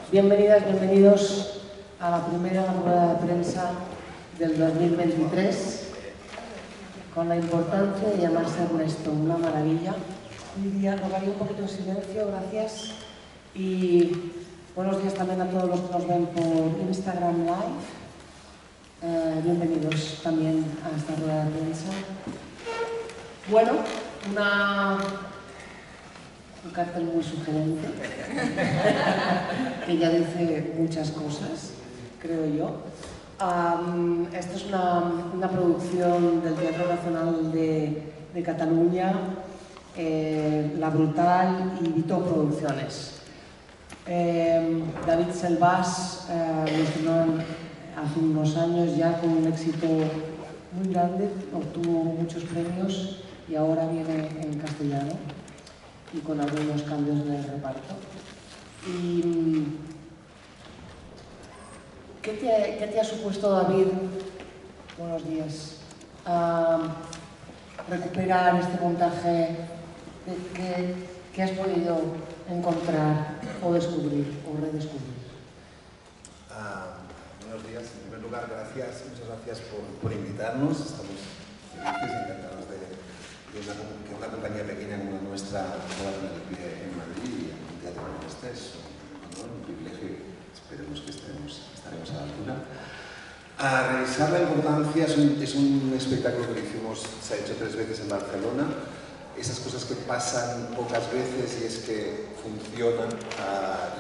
Bienvenidas, bienvenidos a la primera rueda de prensa del 2023 con la importancia de llamarse Ernesto, una maravilla. Lidia, rogaría un poquito de silencio, gracias. Y buenos días también a todos los que nos ven por Instagram Live. Bienvenidos también a esta rueda de prensa. Bueno, un cartel muy sugerente, que ya dice muchas cosas, creo yo. Esto es una producción del Teatro Nacional de Cataluña, La Brutal y Vito Producciones. David Selvàs lo estrenó hace unos años ya con un éxito muy grande, obtuvo muchos premios y ahora viene en castellano y con algunos cambios en el reparto. ¿Qué te ha supuesto, David, buenos días, recuperar este montaje que has podido encontrar o descubrir o redescubrir? Buenos días. En primer lugar, muchas gracias por invitarnos. Estamos felices y encantados de que una compañía pequeña como la nuestra pueda tener pie en Madrid y en un teatro como este. Es un privilegio y esperemos que estaremos a la altura. A revisar la importancia, es un espectáculo que se ha hecho 3 veces en Barcelona. Esas cosas que pasan pocas veces y es que funcionan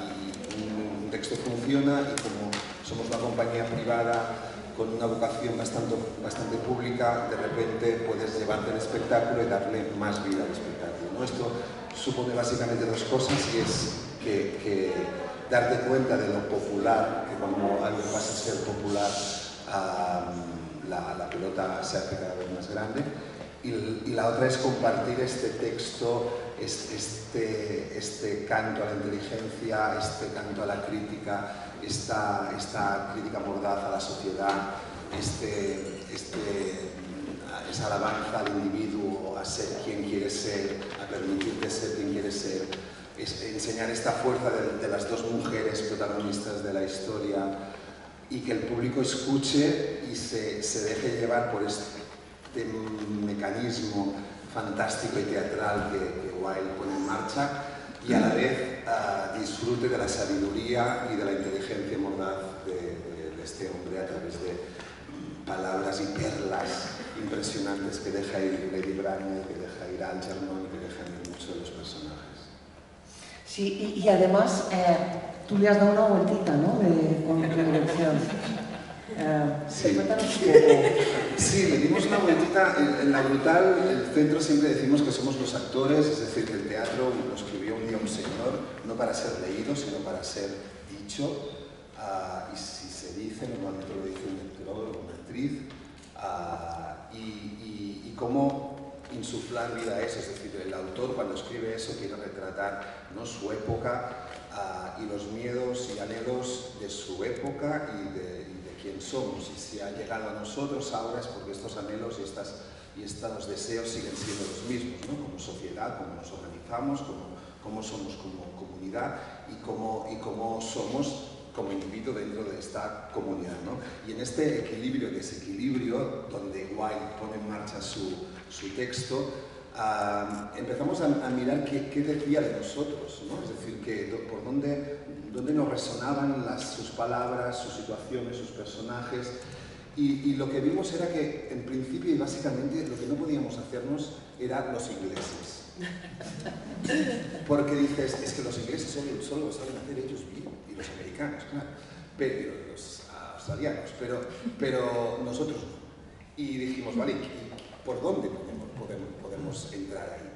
y un texto funciona, y como somos una compañía privada con una vocación bastante pública, de repente puedes llevarte el espectáculo y darle más vida al espectáculo, ¿no? Esto supone básicamente 2 cosas, y es que darte cuenta de lo popular, que cuando algo pasa a ser popular, la pelota se hace cada vez más grande, y la otra es compartir este texto, este canto a la inteligencia, este canto a la crítica, esta crítica mordaz a la sociedad, esa alabanza al individuo, a ser quien quiere ser, a permitirte ser quien quiere ser, enseñar esta fuerza de las 2 mujeres protagonistas de la historia, y que el público escuche y se deje llevar por este mecanismo fantástico y teatral que Wilde pone en marcha, y a la vez disfrute de la sabiduría y de la inteligencia mordaz de este hombre a través de palabras y perlas impresionantes que deja ir Lady Brand, que deja ir Algernon y que dejan ir muchos de los personajes. Sí, y además tú le has dado una vueltita, ¿no?, con tu dirección. Sí. Cuéntanos un poco. Sí, le dimos una vueltita. En La Brutal, el centro, siempre decimos que somos los actores, es decir, que el teatro lo escribió un día un señor, no para ser leído, sino para ser dicho. Y si se dice, normalmente lo dice un actor o una actriz. Y cómo insuflar vida a eso, es decir, el autor cuando escribe eso quiere retratar, ¿no?, su época y los miedos y anhelos de su época y de quién somos, y si ha llegado a nosotros ahora es porque estos anhelos y estos deseos siguen siendo los mismos, ¿no?, como sociedad, cómo nos organizamos, cómo somos como comunidad y cómo somos como individuo dentro de esta comunidad, ¿no? Y en este equilibrio, desequilibrio, donde Wilde pone en marcha su texto, empezamos a mirar qué decía de nosotros, ¿no? Es decir, por dónde nos resonaban sus palabras, sus situaciones, sus personajes, y lo que vimos era que, en principio y básicamente, lo que no podíamos hacernos era los ingleses. Porque dices, es que los ingleses solo lo saben hacer ellos bien, y los americanos, claro, pero los australianos, pero nosotros no. Y dijimos, vale, ¿por dónde podemos entrar ahí?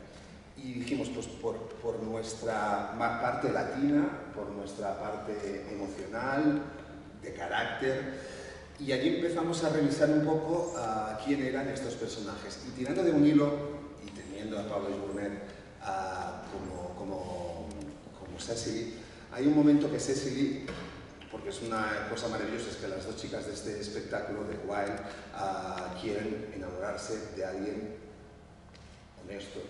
Y dijimos, pues por nuestra parte latina, por nuestra parte emocional, de carácter, y allí empezamos a revisar un poco quién eran estos personajes. Y tirando de un hilo, y teniendo a Pablo Journet como Cecily, hay un momento que Cecily, porque es una cosa maravillosa, es que las 2 chicas de este espectáculo de Wilde quieren enamorarse de alguien honesto,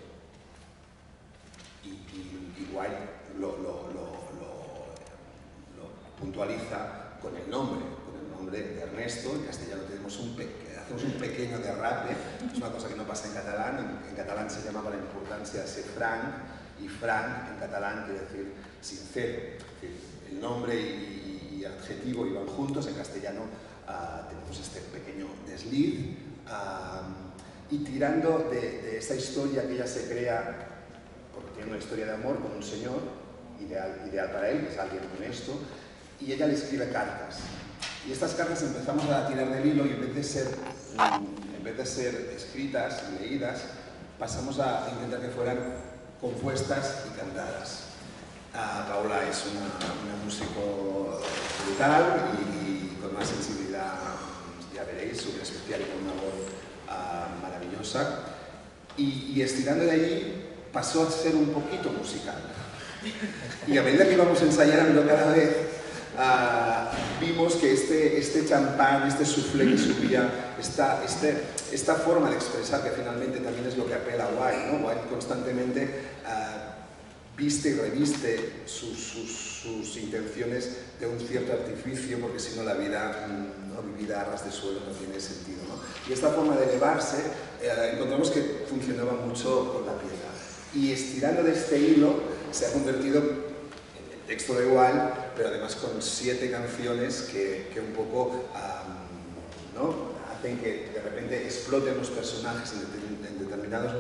y Wilde puntualiza con el nombre de Ernesto. En castellano hacemos un pequeño derrape, es una cosa que no pasa en catalán. En catalán se llamaba la importancia de ser franc, y franc en catalán quiere decir sincero. Es decir, el nombre y el adjetivo iban juntos. En castellano tenemos este pequeño desliz, y tirando de esta historia que ella se crea, porque tiene una historia de amor con un señor ideal para él, que es alguien honesto, y ella le escribe cartas. Y estas cartas empezamos a tirar del hilo, y en vez de ser escritas y leídas, pasamos a intentar que fueran compuestas y cantadas. Paula es una músico brutal y con una sensibilidad, ya veréis, súper especial y con una voz maravillosa. Y estirando de allí pasó a ser un poquito musical. Y a medida que íbamos ensayando cada vez, vimos que este champán, este soufflé que subía, esta forma de expresar, que finalmente también es lo que apela a Wilde, ¿no? Wilde constantemente viste y reviste sus intenciones de un cierto artificio, porque si no la vida, ¿no?, vivida a ras de suelo, no tiene sentido, ¿no? Y esta forma de elevarse encontramos que funcionaba mucho con la pieza. Y estirando de este hilo se ha convertido en el texto de Wilde, pero además con 7 canciones que un poco ¿no?, hacen que de repente exploten los personajes en determinados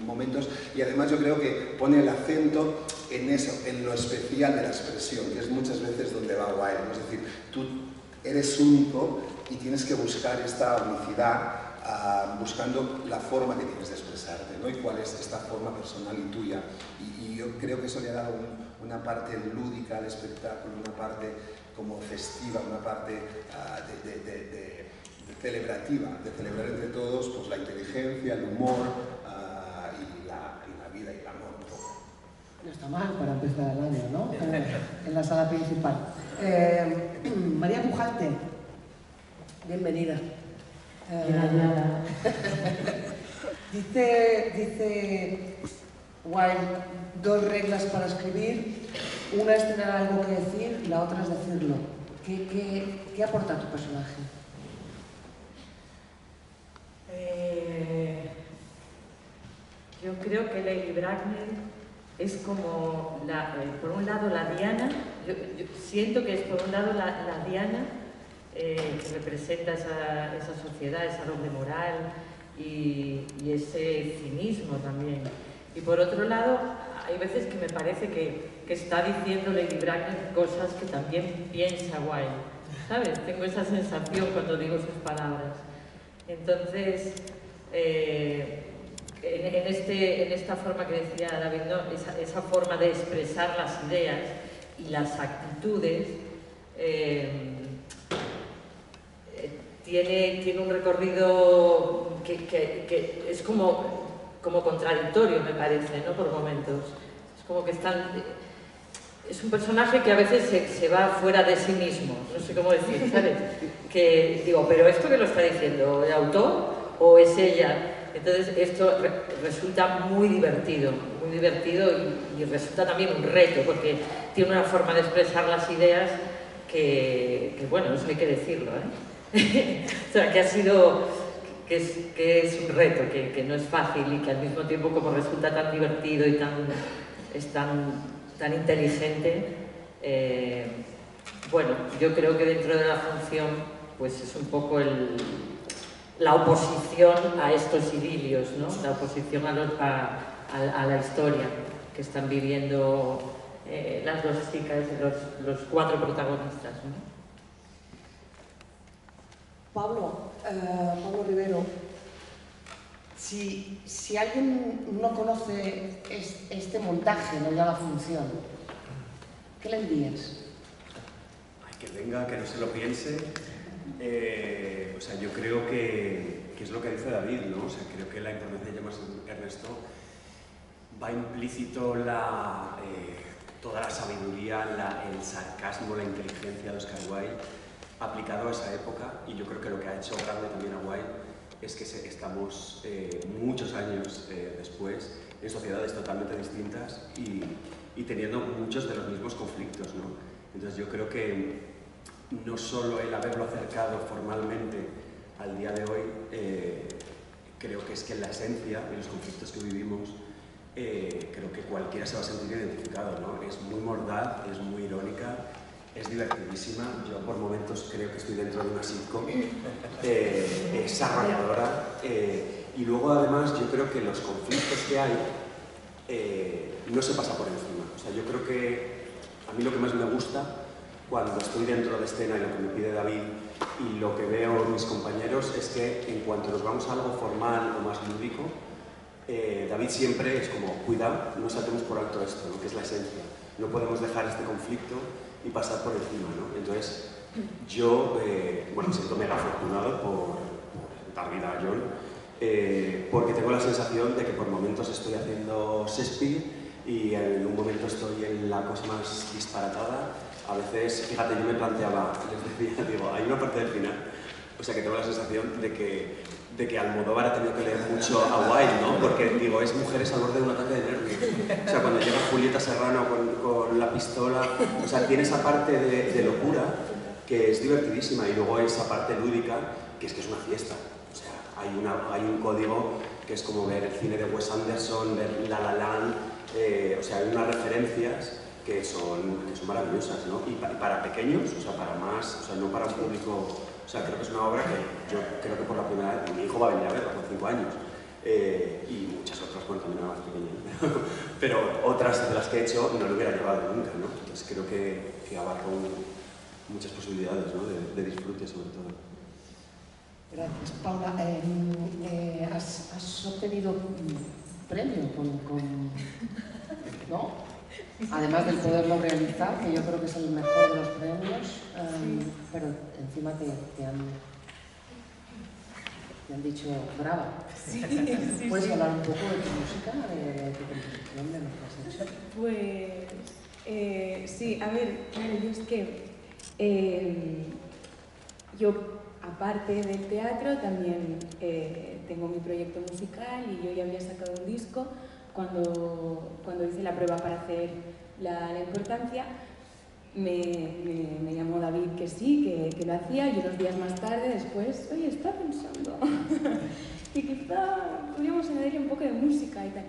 momentos, y además yo creo que pone el acento en eso, en lo especial de la expresión, que es muchas veces donde va Wilde, ¿no? Es decir, tú eres único y tienes que buscar esta unicidad, buscando la forma que tienes de expresarte, ¿no? Y cuál es esta forma personal y tuya. Y yo creo que eso le ha dado una parte lúdica al espectáculo, una parte como festiva, una parte celebrativa, de celebrar entre todos pues, la inteligencia, el humor y la vida y el amor un poco. No está mal para empezar el año, ¿no? En la sala principal. María Pujante, bienvenida. Dice Wilde, 2 reglas para escribir: una es tener algo que decir y la otra es decirlo. ¿Qué aporta tu personaje? Yo creo que Lady Bracknell es como, por un lado, la Diana. Yo siento que es por un lado la Diana que representa esa sociedad, esa doble moral y ese cinismo también. Y por otro lado, hay veces que me parece que está diciendo Lady Bracknell cosas que también piensa Wilde, ¿sabes? Tengo esa sensación cuando digo sus palabras. Entonces, en esta forma que decía David, ¿no? esa forma de expresar las ideas y las actitudes, tiene un recorrido que es como contradictorio, me parece, ¿no? Por momentos. Es como que es un personaje que a veces se va fuera de sí mismo, no sé cómo decir, ¿sabes? Que digo, ¿pero esto que lo está diciendo el autor o es ella? Entonces esto resulta muy divertido y resulta también un reto, porque tiene una forma de expresar las ideas que bueno, eso hay que decirlo, ¿eh? O sea, que es un reto, que no es fácil y que al mismo tiempo, como resulta tan divertido y es tan inteligente, bueno, yo creo que dentro de la función pues es un poco la oposición a estos idilios, ¿no? La oposición a la historia que están viviendo las 2 chicas, los 4 protagonistas, ¿no? Pablo Rivero, si alguien no conoce este montaje, no ya la función, ¿qué le dirías? Ay, que venga, que no se lo piense. O sea, yo creo que es lo que dice David, ¿no? O sea, creo que la importancia de llamarse Ernesto va implícito toda la sabiduría, el sarcasmo, la inteligencia de Oscar Wilde aplicado a esa época, y yo creo que lo que ha hecho grande también a Wilde es que estamos muchos años después en sociedades totalmente distintas y teniendo muchos de los mismos conflictos, ¿no? Entonces yo creo que no solo el haberlo acercado formalmente al día de hoy, creo que es que en la esencia de los conflictos que vivimos, creo que cualquiera se va a sentir identificado, ¿no? Es muy mordaz, es muy irónica, es divertidísima. Yo por momentos creo que estoy dentro de una sitcom, es arrolladora, y luego además yo creo que los conflictos que hay no se pasa por encima. O sea, yo creo que a mí lo que más me gusta cuando estoy dentro de escena y lo que me pide David y lo que veo en mis compañeros es que en cuanto nos vamos a algo formal o más lúdico, David siempre es como, cuidado, no saltemos por alto esto, ¿no? Que es la esencia. No podemos dejar este conflicto y pasar por encima, ¿no? Entonces, yo bueno, me siento mega afortunado por dar vida a John, porque tengo la sensación de que por momentos estoy haciendo Shakespeare y en un momento estoy en la cosa más disparatada. A veces, fíjate, yo me planteaba, les decía, digo, hay una parte del final, o sea que tengo la sensación de que Almodóvar ha tenido que leer mucho a Wilde, ¿no? Porque, digo, es mujeres al borde de un ataque de nervios. O sea, cuando llega Julieta Serrano con la pistola, o sea, tiene esa parte de locura que es divertidísima y luego esa parte lúdica que es una fiesta. O sea, hay un código que es como ver el cine de Wes Anderson, ver La La Land, o sea, hay unas referencias que son maravillosas, ¿no? Y para pequeños, o sea, para más, o sea, no para un público, o sea, creo que es una obra que yo creo que por la primera vez, mi hijo va a venir a verla con 5 años, y muchas otras, bueno, también era más pequeña, pero otras de las que he hecho no lo hubiera llevado nunca, ¿no? Entonces creo que abarca muchas posibilidades, ¿no? De disfrute, sobre todo. Gracias, Paula. Has obtenido un premio ¿no? Además del poderlo realizar, que yo creo que es el mejor de los premios, pero encima te han dicho brava. Sí, ¿Puedes sí. hablar un poco de tu música, de tu composición, de lo que has hecho? Pues sí, a ver, claro, yo es que yo, aparte del teatro, también tengo mi proyecto musical y yo ya había sacado un disco. Cuando hice la prueba para hacer la importancia, me llamó David que sí, que lo hacía, y unos días más tarde, después, oye, está pensando que quizá podríamos añadirle un poco de música y tal.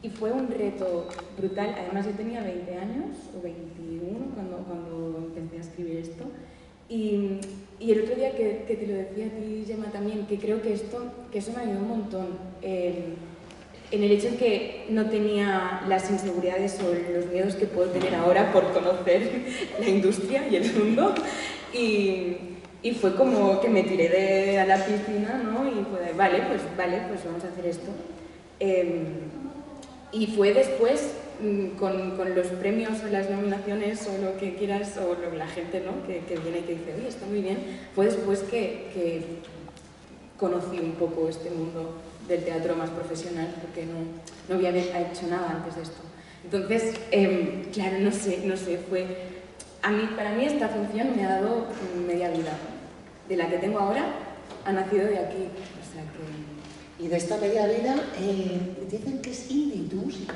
Y fue un reto brutal. Además, yo tenía 20 años o 21 cuando empecé a escribir esto. Y el otro día que te lo decía a ti, Gemma, también, que creo que eso me ayudó un montón. En el hecho de que no tenía las inseguridades o los miedos que puedo tener ahora por conocer la industria y el mundo. Y fue como que me tiré a la piscina, ¿no? Y fue de, vale, pues vamos a hacer esto. Y fue después, con los premios o las nominaciones o lo que quieras, o la gente, ¿no? que viene y que dice, oye, está muy bien, fue después que conocí un poco este mundo del teatro más profesional, porque no había hecho nada antes de esto. Entonces, claro, no sé, para mí esta función me ha dado media vida. De la que tengo ahora, ha nacido de aquí. O sea que... Y de esta media vida, dicen que es indie tu música.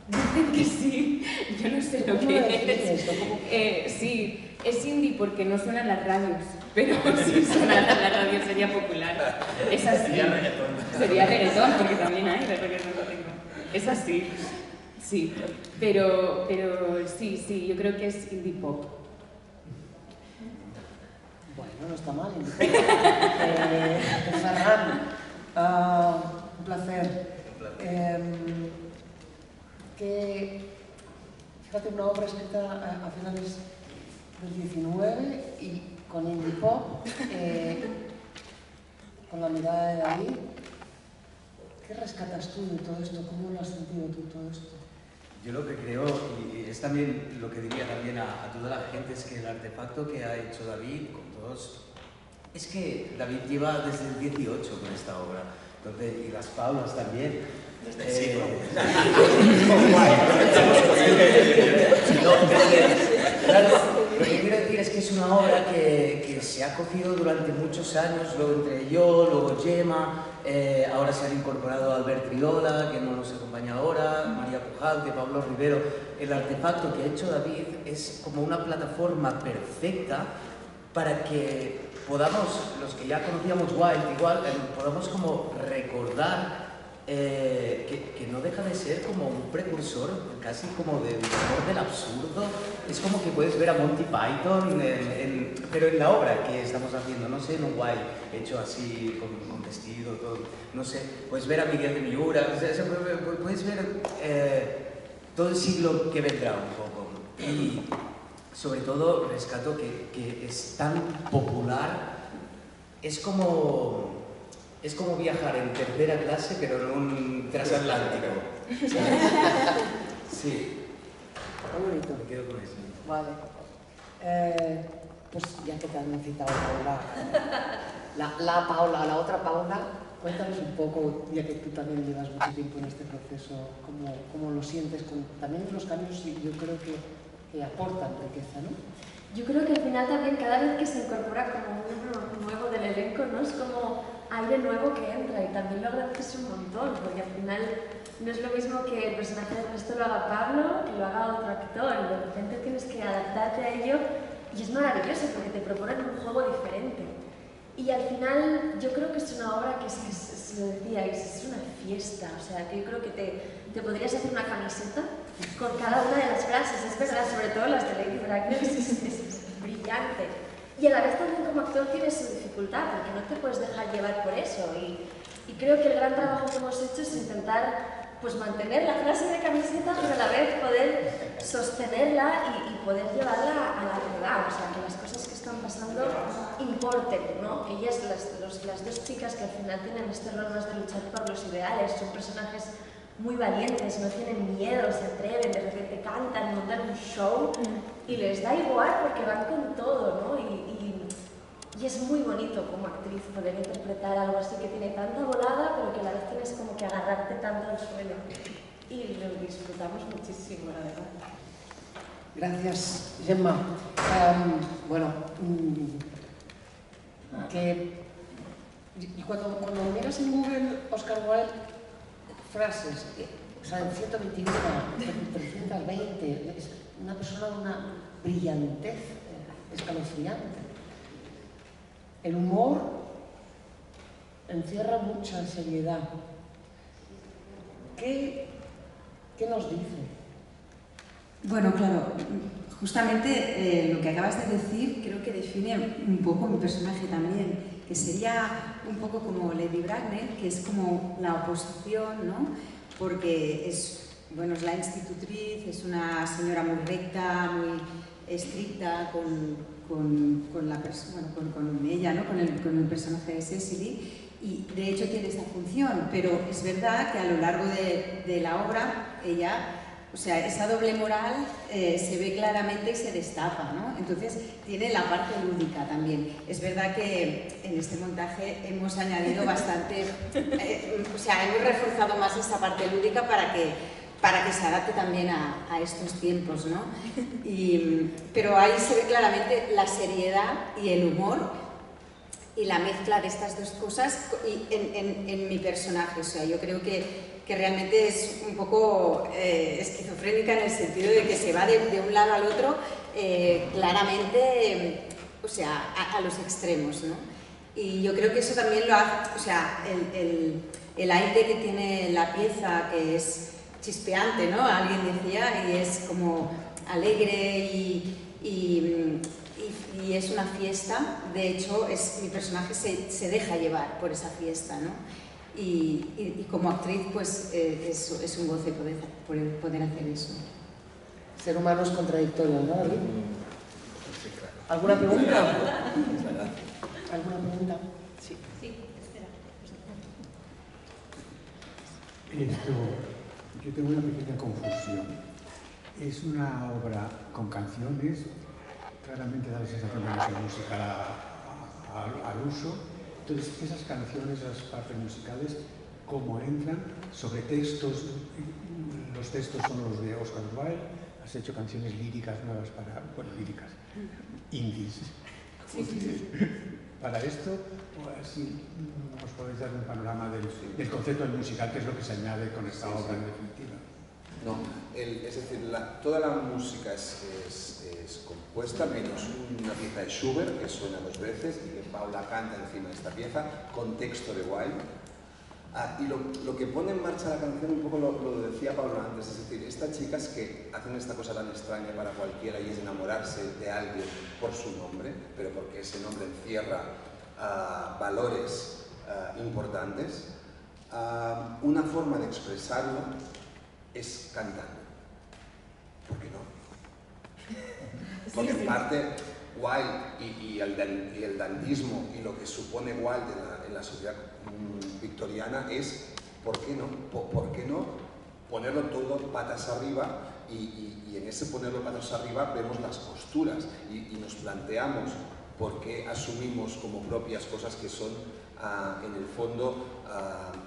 Dicen que sí, yo no sé lo que es. Sí, es indie porque no suenan las radios, pero si sonara la radio sería popular. Es así. Sería reggaetón, porque también hay de reggaetón que tengo. Es así, sí. Pero sí, yo creo que es indie pop. Bueno, no está mal, indie pop. Ferran, un placer. Fíjate, una obra escrita a finales del 19 y con indie pop, con la mirada de David. ¿Qué rescatas tú de todo esto? ¿Cómo lo has sentido tú todo esto? Yo lo que creo, y es también lo que diría también a toda la gente, es que el artefacto que ha hecho David con todos, es que David lleva desde el 18 con esta obra, entonces, y las Paulas también. Desde el siglo. Claro, lo que quiero decir es que es una obra que se ha cogido durante muchos años, luego entre yo, luego Gemma, ahora se han incorporado Albert Riola, que no nos acompaña ahora, María Pujante, Pablo Rivero. El artefacto que ha hecho David es como una plataforma perfecta para que podamos, los que ya conocíamos Wilde igual, podamos como recordar que no deja de ser como un precursor casi como del humor del absurdo. Es como que puedes ver a Monty Python, pero en la obra que estamos haciendo, no sé, en un Wilde hecho así, con vestido, todo, no sé, puedes ver a Miguel de Miura, o sea, puedes ver todo el siglo que vendrá un poco. Y sobre todo rescato que es tan popular, es como viajar en tercera clase pero en un transatlántico. Sí. Muy bonito. Me quedo con eso. Vale. Pues ya que te han citado Paula, la otra Paula, cuéntanos un poco, ya que tú también llevas mucho tiempo en este proceso, cómo lo sientes, también los cambios yo creo que aportan riqueza, ¿no? Yo creo que al final también cada vez que se incorpora como un miembro nuevo del elenco, ¿no? Es como aire nuevo que entra y también lo agradeces un montón, porque al final no es lo mismo que el personaje de Ernesto lo haga Pablo que lo haga otro actor, y de repente tienes que adaptarte a ello y es maravilloso porque te proponen un juego diferente. Y al final yo creo que es una obra que es lo decíais, es una fiesta, o sea, que yo creo que te podrías hacer una camiseta con cada una de las frases, es verdad, sobre todo las de Lady Bracknell, es brillante. Y a la vez también como actor tiene su dificultad, porque no te puedes dejar llevar por eso. Y creo que el gran trabajo que hemos hecho es intentar pues mantener la frase de camiseta, pero a la vez poder sostenerla y poder llevarla a la verdad, o sea, que las cosas que están pasando importen, ¿no? Ellas, las dos chicas que al final tienen este rol más de luchar por los ideales, son personajes muy valientes, no tienen miedo, se atreven, de repente cantan, montan un show y les da igual porque van con todo, ¿no? Y es muy bonito como actriz poder interpretar algo así que tiene tanta volada, pero que a la vez tienes como que agarrarte tanto al suelo. Y lo disfrutamos muchísimo, la verdad. Gracias, Gemma. Bueno, cuando miras en Google Oscar Wilde, frases, o sea, en 121, 320, es una persona de una brillantez escalofriante. El humor encierra mucha seriedad. ¿Qué nos dice? Bueno, claro, justamente lo que acabas de decir creo que define un poco mi personaje también, que sería un poco como Lady Bracknell, que es como la oposición, ¿no? Porque es la institutriz, es una señora muy recta, muy estricta con ella, ¿no? con el personaje de Cecily, y de hecho tiene esa función, pero es verdad que a lo largo de la obra ella, o sea, esa doble moral se ve claramente y se destapa, ¿no? Entonces tiene la parte lúdica también. Es verdad que en este montaje hemos añadido bastante, o sea, hemos reforzado más esta parte lúdica para que se adapte también a estos tiempos, ¿no? Pero ahí se ve claramente la seriedad y el humor y la mezcla de estas dos cosas en mi personaje. O sea, yo creo que realmente es un poco esquizofrénica en el sentido de que se va de un lado al otro claramente, o sea, a los extremos, ¿no? Y yo creo que eso también lo hace, o sea, el aire que tiene la pieza, que es chispeante, ¿no? Alguien decía, y es como alegre y es una fiesta. De hecho, mi personaje se deja llevar por esa fiesta, ¿no? Y como actriz, pues es un goce poder hacer eso. Ser humano es contradictorio, ¿no, David? Sí, claro. ¿Alguna pregunta? ¿Alguna pregunta? Sí. Sí, espera. Yo tengo una pequeña confusión. Es una obra con canciones, claramente da la sensación de que es música al uso. Entonces, esas canciones, esas partes musicales, ¿cómo entran? Sobre textos, los textos son los de Oscar Wilde, has hecho canciones líricas nuevas para, bueno, líricas, indies. Para esto, si nos podéis dar un panorama del concepto del musical, que es lo que se añade con esta obra en definitiva. No, es decir, toda la música es compuesta, menos una pieza de Schubert, que suena 2 veces, y que Paula canta encima de esta pieza, con texto de Wilde. Y lo que pone en marcha la canción, un poco lo decía Paula antes, es decir, estas chicas que hacen esta cosa tan extraña para cualquiera y es enamorarse de alguien por su nombre, pero porque ese nombre encierra valores importantes, una forma de expresarlo es cantando. ¿Por qué no? Porque en parte Wilde y el dandismo y lo que supone Wilde en la sociedad victoriana es ¿por qué no? ¿Por qué no ponerlo todo patas arriba? Y en ese ponerlo patas arriba vemos las posturas y nos planteamos por qué asumimos como propias cosas que son en el fondo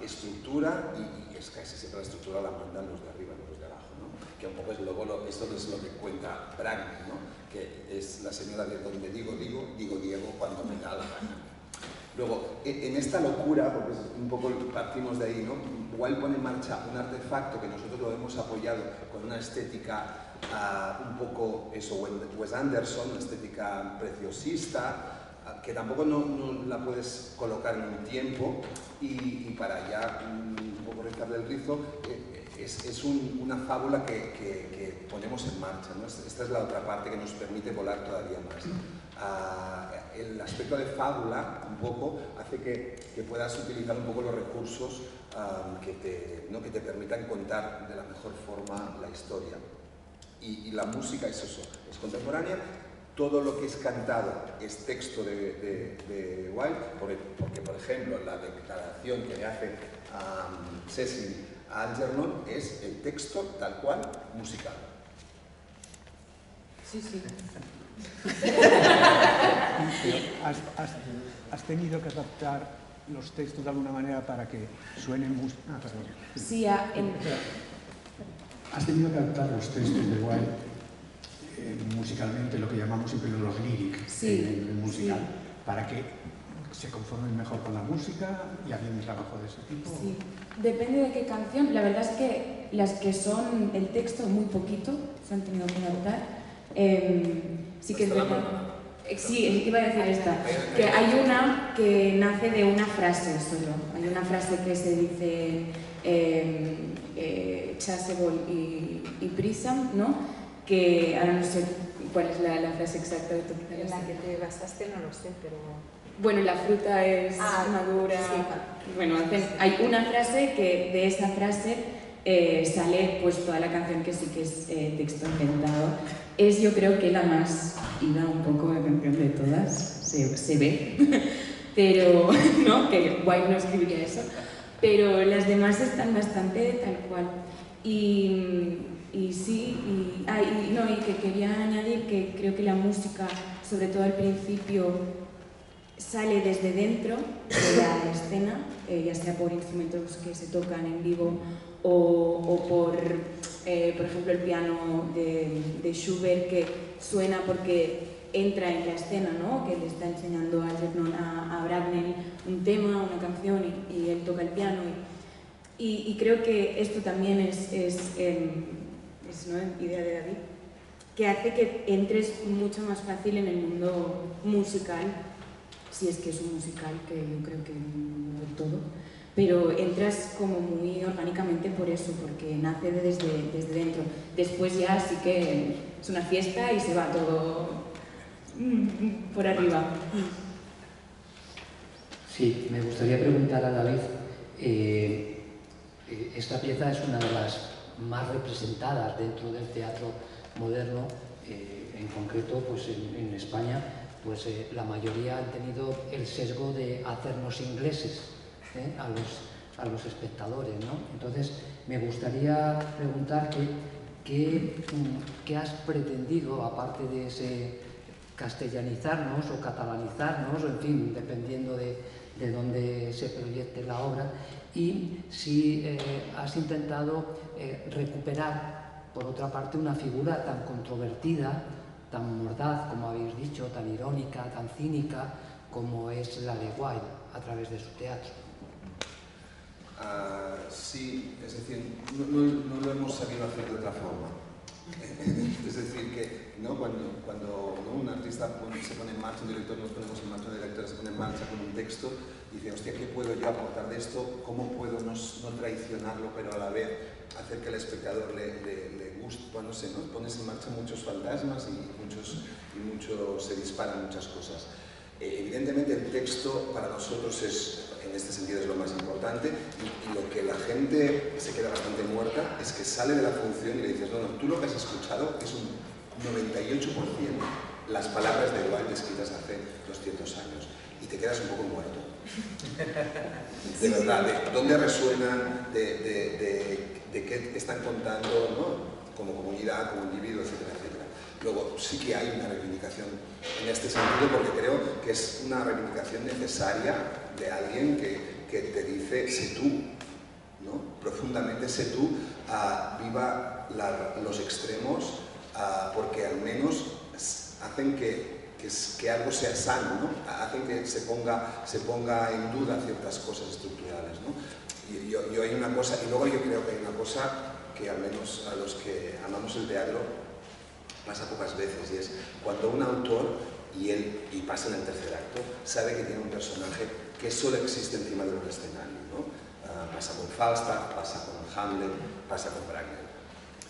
estructura, y es casi siempre la estructura la mandan los de arriba, no los de abajo, ¿no? Que un poco es esto es lo que cuenta Brandt, ¿no? Que es la señora de donde digo Diego cuando me da la gana. Luego, en esta locura, porque un poco partimos de ahí, ¿no? Wilde pone en marcha un artefacto que nosotros lo hemos apoyado con una estética un poco eso, Wes Anderson, una estética preciosista, que tampoco no la puedes colocar en un tiempo, y para ya un poco rizarle el rizo, es una fábula que ponemos en marcha, ¿no? Esta es la otra parte que nos permite volar todavía más. El aspecto de fábula un poco hace que puedas utilizar un poco los recursos que te permitan contar de la mejor forma la historia. Y la música es eso, es contemporánea. Todo lo que es cantado es texto de Wilde, porque por ejemplo la declaración que le hace Cecil a Algernon es el texto tal cual musical. Sí, sí. ¿Has tenido que adaptar los textos de alguna manera para que suenen perdón. Sí, ¿Has tenido que adaptar los textos de Wilde musicalmente, lo que llamamos siempre los lyrics en el musical, para que se conformen mejor con la música y hagan un trabajo de ese tipo? Sí, depende de qué canción. La verdad es que las que son el texto muy poquito se han tenido que adaptar. Sí que es verdad. Sí, iba a decir esta, que hay una que nace de una frase solo. Hay una frase que se dice Chasuble y Prism, ¿no? Que ahora no sé cuál es la frase exacta de tu frase. En la que te basaste no lo sé, pero... Bueno, la fruta es madura. Sí. Bueno, hay una frase que de esa frase sale pues toda la canción, que sí que es texto inventado. Es, yo creo que la más ida un poco de canción de todas, se ve, pero no, que Wilde no escribiría eso, pero las demás están bastante tal cual. Y sí, y que quería añadir que creo que la música, sobre todo al principio, sale desde dentro de la escena, ya sea por instrumentos que se tocan en vivo o por ejemplo, el piano de Schubert, que suena porque entra en la escena, ¿no? Que le está enseñando a Algernon a Bracknell un tema, una canción, y él toca el piano. Y creo que esto también es ¿no? idea de David, que hace que entres mucho más fácil en el mundo musical, si es que es un musical, que yo creo que no del todo, pero entras como muy orgánicamente por eso, porque nace desde dentro. Después ya sí que es una fiesta y se va todo por arriba. Sí, me gustaría preguntar a David, esta pieza es una de las más representadas dentro del teatro moderno, en concreto pues en España, pues la mayoría han tenido el sesgo de hacernos ingleses a los espectadores, ¿no? Entonces me gustaría preguntar qué has pretendido, aparte de ese castellanizarnos o catalanizarnos, o en fin, dependiendo de dónde se proyecte la obra, y si has intentado recuperar por otra parte, una figura tan controvertida, tan mordaz, como habéis dicho, tan irónica, tan cínica, como es la de Wilde a través de su teatro. Sí, es decir, no lo hemos sabido hacer de otra forma. Es decir, que ¿no? cuando ¿no? un artista se pone en marcha, un director nos ponemos en marcha, un director se pone en marcha con un texto y dice, hostia, ¿qué puedo yo aportar de esto? ¿Cómo puedo no traicionarlo, pero a la vez hacer que al espectador le guste? Bueno, no sé, ¿no? Pones en marcha muchos fantasmas y se disparan muchas cosas. Evidentemente el texto para nosotros en este sentido es lo más importante y lo que la gente se queda bastante muerta es que sale de la función y le dices, no, tú lo que has escuchado es un 98% las palabras de Wilde escritas hace 200 años y te quedas un poco muerto. De verdad, de dónde resuenan, de qué están contando, ¿no? Como comunidad, como individuo, etcétera, etcétera. Luego sí que hay una reivindicación en este sentido porque creo que es una reivindicación necesaria de alguien que te dice sé tú, ¿no? Profundamente sé tú, viva los extremos porque al menos hacen que algo sea sano, ¿no? Hacen que se ponga en duda ciertas cosas estructurales, ¿no? Y hay una cosa, y luego yo creo que hay una cosa que al menos a los que amamos el teatro pasa pocas veces, y es cuando un autor, y pasa en el tercer acto, sabe que tiene un personaje que solo existe encima de un escenario, ¿no? Pasa con Falstaff, pasa con Hamlet, pasa con Bragnell.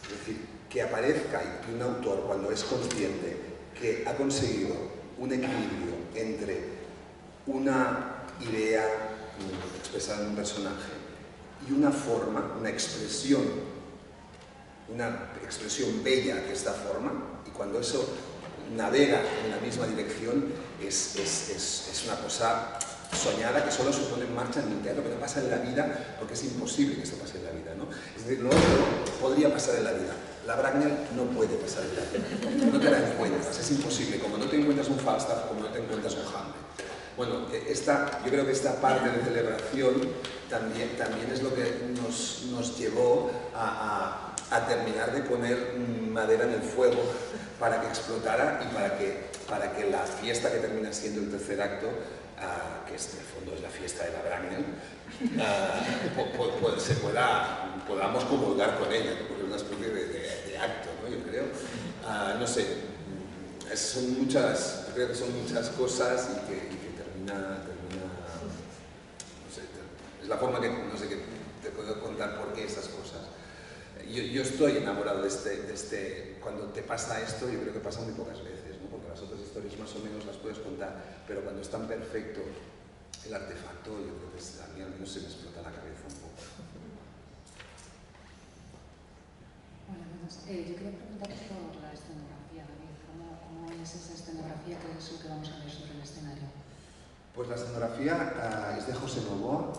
Es decir, que aparezca y que un autor, cuando es consciente que ha conseguido un equilibrio entre una idea expresada en un personaje y una forma, una expresión bella que es esta forma, y cuando eso navega en la misma dirección es una cosa soñada que solo se pone en marcha en el teatro, que no pasa en la vida, porque es imposible que esto pase en la vida, ¿no? Es decir, lo otro podría pasar en la vida, la Bragnell no puede pasar en la vida, no te la encuentras, es imposible, como no te encuentras un Falstaff, como no te encuentras un Hamlet. Bueno, yo creo que esta parte de celebración también es lo que nos llevó a terminar de poner madera en el fuego para que explotara y para que la fiesta que termina siendo el tercer acto, que en el fondo es la fiesta de la Bragnell, podamos comulgar con ella, porque es una especie de acto, ¿no? Yo creo. No sé, yo creo que son muchas cosas y que termina no sé, es la forma que, no sé, que te puedo contar por qué esas cosas. Yo estoy enamorado de este, cuando te pasa esto, yo creo que pasa muy pocas veces, ¿no? Porque las otras historias más o menos las puedes contar, pero cuando es tan perfecto el artefacto, yo creo que a mí al menos se me explota la cabeza un poco. Hola, buenas. Yo quería preguntar por la escenografía, David. ¿Cómo es esa escenografía? ¿Qué es lo que vamos a ver sobre el escenario? Pues la escenografía es de José Novoa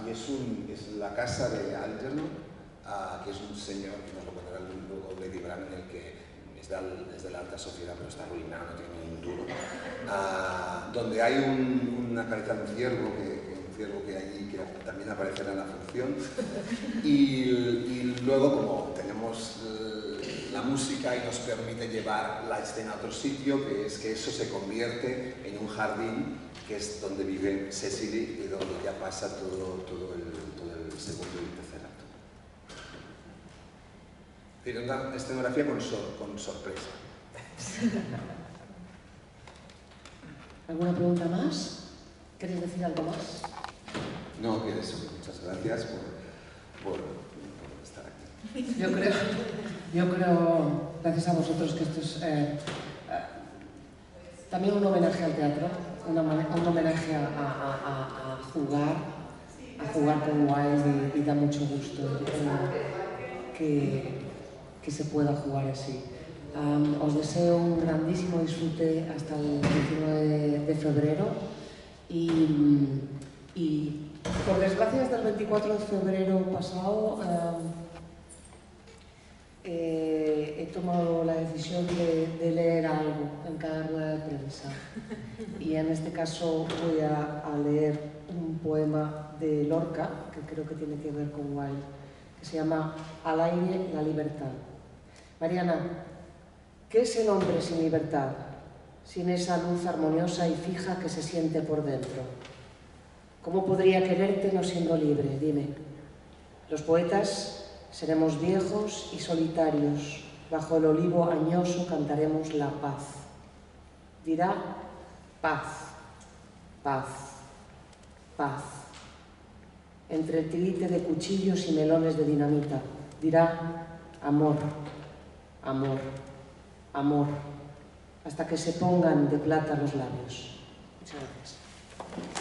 y es la casa de Algernon, que es un señor que nos lo contará luego Lady Bragnell, que es de la alta sociedad pero está arruinado, no tiene ni un duro, donde hay una cabeza de un ciervo que allí que también aparecerá en la función y luego como tenemos la música y nos permite llevar la escena a otro sitio, que es que eso se convierte en un jardín que es donde vive Cecily y donde ya pasa todo el segundo y tercer acto. Pero una escenografía con sorpresa. ¿Alguna pregunta más? ¿Queréis decir algo más? No, que eso. Muchas gracias por estar aquí. Yo creo, gracias a vosotros, que esto es también un homenaje al teatro, un homenaje a jugar con Wilde y da mucho gusto que se pueda jugar así. Os deseo un grandísimo disfrute hasta el 19 de febrero y por desgracia desde el 24 de febrero pasado he tomado la decisión de leer algo en cada rueda de prensa y en este caso voy a leer un poema de Lorca que creo que tiene que ver con Wilde, que se llama Al aire la libertad. Mariana, ¿qué es el hombre sin libertad? Sin esa luz armoniosa y fija que se siente por dentro. ¿Cómo podría quererte no siendo libre? Dime. Los poetas seremos viejos y solitarios. Bajo el olivo añoso cantaremos la paz. Dirá paz, paz, paz. Entre el tilite de cuchillos y melones de dinamita. Dirá amor, amor, amor. Hasta que se pongan de plata los labios. Muchas gracias.